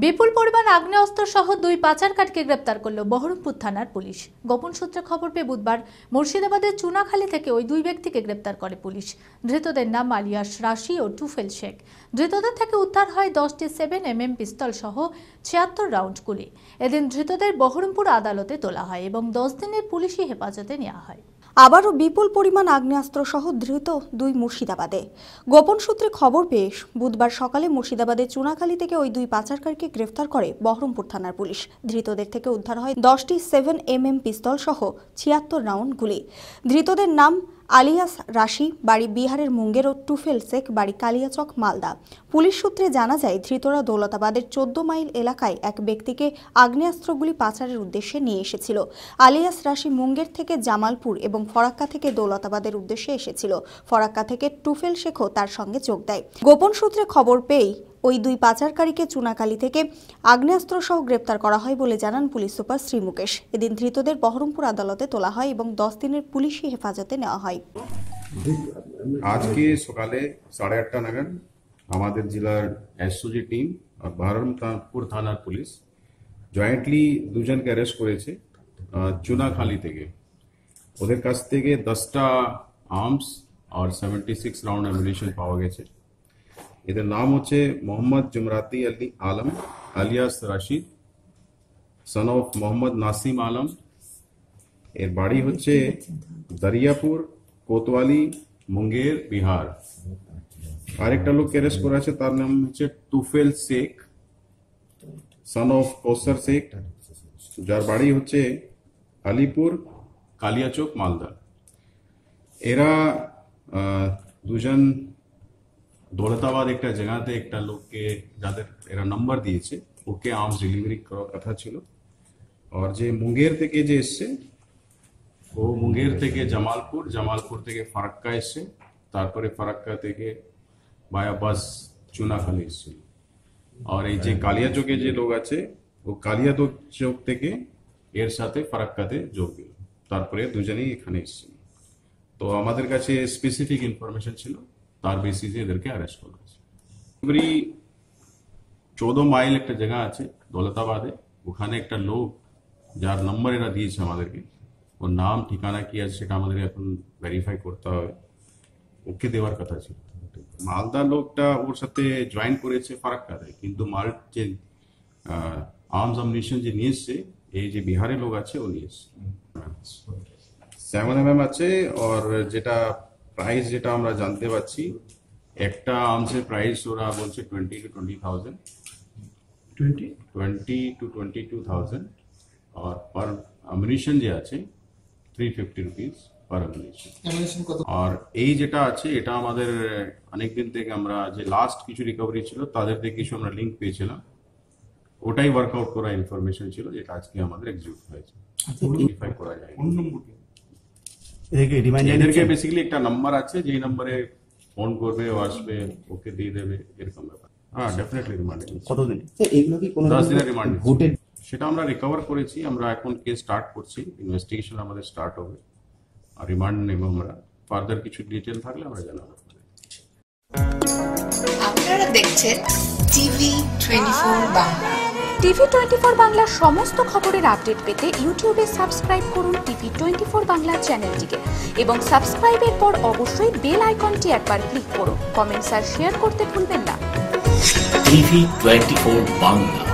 বিপুল পরিমাণ আগ্নেয়াস্ত্র সহ দুই পাচারকারীকে গ্রেপ্তার করল বহরমপুর থানার পুলিশ। গোপন সূত্রে খবর পেয়ে বুধবার মুর্শিদাবাদের চুনাখালী থেকে ওই দুই ব্যক্তিকে গ্রেপ্তার করে পুলিশ। ধৃতদের নাম আলিয়াস রাশি ও টুফেল শেখ। ধৃতদের থেকে উদ্ধার হয় 10টি 7mm পিস্তল সহ 76 রাউন্ড গুলি। এদিন ধৃতদের বহরমপুর আদালতে তোলা হয় এবং 10 দিনের পুলিশি হেফাজতে নেওয়া হয়। আবারও বিপুল পরিমাণ আগ্নেয়াস্ত্র সহ ধৃত দুই মুর্শিদাবাদে। গোপন সূত্রে খবর পেয়ে বুধবার সকালে মুর্শিদাবাদের চুনাখালী থেকে ওই দুই পাচারকারীকে গ্রেফতার করে বহরমপুর থানার পুলিশ। ধৃতদের থেকে উদ্ধার হয় 10টি 7mm পিস্তল সহ 76 রাউন্ড গুলি। ধৃতদের নাম আলিয়াস রাশি, বাড়ি বিহারের মুঙ্গের, ও টুফেল শেখ, বাড়ি কালিয়াচক, মালদা। পুলিশ সূত্রে জানা যায়, ধৃতরা দৌলতাবাদের 14 মাইল এলাকায় এক ব্যক্তিকে আগ্নেয়াস্ত্রগুলি পাচারের উদ্দেশ্যে নিয়ে এসেছিল। আলিয়াস রাশি মুঙ্গের থেকে জামালপুর এবং ফরাক্কা থেকে দৌলতাবাদের উদ্দেশ্যে এসেছিল। ফরাক্কা থেকে টুফেল শেখও তার সঙ্গে যোগ দেয়। গোপন সূত্রে খবর পেয়েই ওই দুই পাচারকারীকে চুনাখালী থেকে আগ্নেয়াস্ত্র সহ গ্রেপ্তার করা হয় বলে জানান পুলিশ সুপার শ্রী মুকেশ। এদিন ধৃতদের বহরমপুর আদালতে তোলা হয় এবং 10 দিনের পুলিশি হেফাজতে নেওয়া হয়। আজকে সকালে 8:30 নাগাদ আমাদের জেলার এসওজি টিম আর বহরমপুর থানার পুলিশ জয়েন্টলি দুজনকে অ্যারেস্ট করেছে চুনাখালী থেকে। ওদের কাছ থেকে 10টা আর্মস আর 76 রাউন্ড অ্যামিউনিশন পাওয়া গেছে। এদের নাম হচ্ছে Mohammad Jumrati Ali Alam alias Rashid, son of Mohammad Nasim Alam. এর বাড়ি হচ্ছে দরিয়াপুর, কোতওয়ালি, মুঙ্গের, বিহার। আরেকটা লোক অ্যারেস্ট করা আছে, তার নাম হচ্ছে TOEFL Sheikh, son of Kausar Sheikh, যার বাড়ি হচ্ছে আলিপুর, কালিয়াচক, মালদা। এরা দুজন দৌলতাবাদ একটা জায়গাতে একটা লোককে, যাদের এরা নাম্বার দিয়েছে, ওকে আর্মস ডেলিভারি করার কথা ছিল। আর যে মুঙ্গের থেকে যে এসছে, ও মুঙ্গের থেকে জামালপুর, জামালপুর থেকে ফারাক্কা এসছে, তারপরে ফারাক্কা থেকে বায়া বাস চুনাখালী এসছিল। আর এই যে কালিয়াচকে যে লোক আছে, ও কালিয়াচক থেকে এর সাথে ফারাক্কাতে যোগ দিল, তারপরে দুজনেই এখানে এসছিল। তো আমাদের কাছে স্পেসিফিক ইনফরমেশন ছিল, তার বেসিসে এদেরকে অ্যারেস্ট করা হয়েছে। 14 মাইল একটা জায়গা আছে দৌলতাবাদে, ওখানে একটা লোক যার নাম্বার এরা দিয়েছে আমাদেরকে, ওর নাম ঠিকানা কি আছে সেটা আমাদের এখন ভেরিফাই করতে হবে। ওকে দেওয়ার কথা ছিল। মালদা লোকটা ওর সাথে জয়েন করেছে ফারাক্কাতে, কিন্তু মাল যে আর্মস অ্যামিউনিশন যে নিয়ে এসছে, এই যে বিহারের লোক আছে ও নিয়ে এসছে 7mm আছে। আর যেটা প্রাইস যেটা আমরা জানতে পারছি, একটা আর্মসের প্রাইস ওরা বলছে 20 to 20,000, 20 to 22,000। R per ammunition যে আছে 350 রুপিস পার অ্যামিউনিশন। আর এই যেটা আছে, এটা আমাদের অনেকদিন থেকে আমরা যে লাস্ট কিছু রিকভারি ছিল তাদের থেকে কিছু আমরা লিঙ্ক পেয়েছিলাম, ওটাই ওয়ার্কআউট করা ইনফরমেশন ছিল, যেটা আজকে আমাদের এক্সিকিউট হয়েছে। ভেরিফাই করা যায়। এদেরকে বেসিক্যালি একটা নাম্বার আছে, যেই নম্বরে ফোন করবে ও আসবে, ওকে দিয়ে দেবে, এরকম ব্যাপার। হ্যাঁ, ডেফিনেটলি রিমান্ড। কতদিন? 10 দিনের রিমান্ড। সেটা আমরা রিকভার করেছি। আমরা এখন কেস স্টার্ট করছি, ইনভেস্টিগেশন আমাদের স্টার্ট হবে, আর রিমান্ড নেব আমরা। ফার্দার কিছু ডিটেল থাকলে আমরা জানাবো। আপনারা দেখছেন টিভি 24 বাংলা। টিভি 24 বাংলার সমস্ত খবরের আপডেট পেতে ইউটিউবে সাবস্ক্রাইব করুন টিভি 24 বাংলা চ্যানেলটিকে এবং সাবস্ক্রাইবের পর অবশ্যই বেল আইকনটি একবার ক্লিক করুন। কমেন্টস আর শেয়ার করতে ভুলবেন না। টিভি 24 বাংলা।